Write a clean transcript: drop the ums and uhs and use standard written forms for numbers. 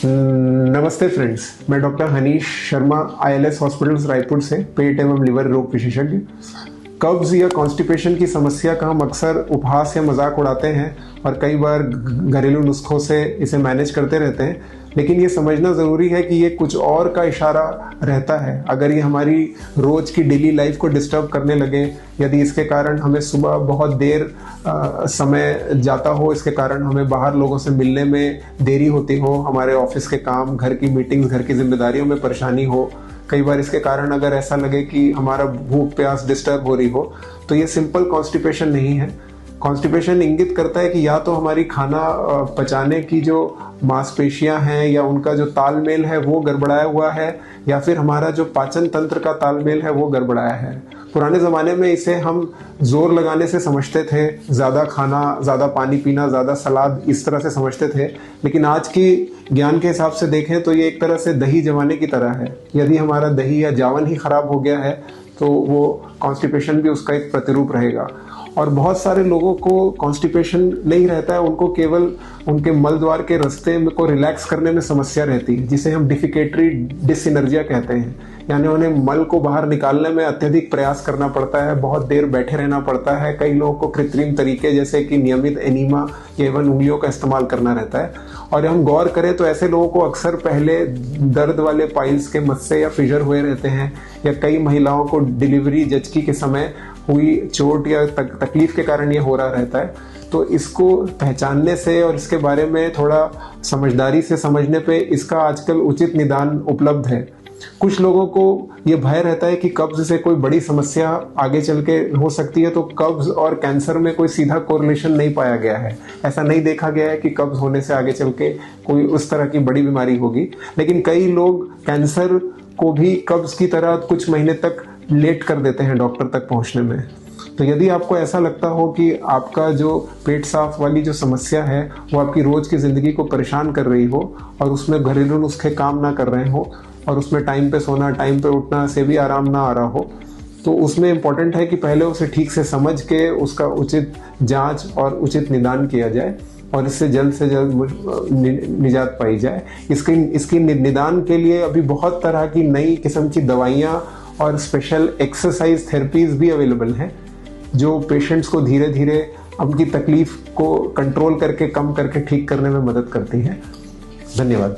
नमस्ते फ्रेंड्स, मैं doctor Hanish Sharma ILS hospitals Raipur से पेट एवं लिवर रोग विशेषज्ञ। कब्ज या कॉन्स्टिपेशन की समस्या का हम अक्सर उपहास या मजाक उड़ाते हैं और कई बार घरेलू नुस्खों से इसे मैनेज करते रहते हैं, लेकिन ये समझना ज़रूरी है कि ये कुछ और का इशारा रहता है। अगर ये हमारी रोज की डेली लाइफ को डिस्टर्ब करने लगे, यदि इसके कारण हमें सुबह बहुत देर समय जाता हो, इसके कारण हमें बाहर लोगों से मिलने में देरी होती हो, हमारे ऑफिस के काम, घर की मीटिंग्स, घर की जिम्मेदारियों में परेशानी हो, कई बार इसके कारण अगर ऐसा लगे कि हमारा भूख प्यास डिस्टर्ब हो रही हो, तो ये सिंपल कॉन्स्टिपेशन नहीं है। कॉन्स्टिपेशन इंगित करता है कि या तो हमारी खाना पचाने की जो मांसपेशियां हैं या उनका जो तालमेल है वो गड़बड़ाया हुआ है, या फिर हमारा जो पाचन तंत्र का तालमेल है वो गड़बड़ाया है। पुराने ज़माने में इसे हम जोर लगाने से समझते थे, ज़्यादा खाना, ज़्यादा पानी पीना, ज़्यादा सलाद, इस तरह से समझते थे। लेकिन आज की ज्ञान के हिसाब से देखें तो ये एक तरह से दही जमाने की तरह है। यदि हमारा दही या जावन ही खराब हो गया है तो वो कॉन्स्टिपेशन भी उसका एक प्रतिरूप रहेगा। और बहुत सारे लोगों को कॉन्स्टिपेशन नहीं रहता है, उनको केवल उनके मल द्वार के रास्ते को रिलैक्स करने में समस्या रहती है, जिसे हम डिफिकेटरी डिसइनर्जिया कहते हैं। यानी उन्हें मल को बाहर निकालने में अत्यधिक प्रयास करना पड़ता है, बहुत देर बैठे रहना पड़ता है। कई लोगों को कृत्रिम तरीके जैसे कि नियमित एनीमा एवं उंगलियों का इस्तेमाल करना रहता है। और हम गौर करें तो ऐसे लोगों को अक्सर पहले दर्द वाले पाइल्स के मस्से या फिशर हुए रहते हैं, या कई महिलाओं को डिलीवरी जचकी के समय हुई चोट या तकलीफ के कारण ये हो रहा रहता है। तो इसको पहचानने से और इसके बारे में थोड़ा समझदारी से समझने पे इसका आजकल उचित निदान उपलब्ध है। कुछ लोगों को ये भय रहता है कि कब्ज से कोई बड़ी समस्या आगे चल के हो सकती है, तो कब्ज और कैंसर में कोई सीधा कोरिलेशन नहीं पाया गया है। ऐसा नहीं देखा गया है कि कब्ज होने से आगे चल के कोई उस तरह की बड़ी बीमारी होगी। लेकिन कई लोग कैंसर को भी कब्ज की तरह कुछ महीने तक लेट कर देते हैं डॉक्टर तक पहुंचने में। तो यदि आपको ऐसा लगता हो कि आपका जो पेट साफ वाली जो समस्या है वो आपकी रोज की जिंदगी को परेशान कर रही हो और उसमें घरेलू नुस्खे काम ना कर रहे हो और उसमें टाइम पे सोना, टाइम पे उठना से भी आराम ना आ रहा हो, तो उसमें इम्पोर्टेंट है कि पहले उसे ठीक से समझ के उसका उचित जांच और उचित निदान किया जाए और इससे जल्द से जल्द निजात पाई जाए। इसकी निदान के लिए अभी बहुत तरह की नई किस्म की दवाइयाँ और स्पेशल एक्सरसाइज थेरेपीज भी अवेलेबल हैं, जो पेशेंट्स को धीरे धीरे उनकी तकलीफ को कंट्रोल करके, कम करके ठीक करने में मदद करती हैं। धन्यवाद।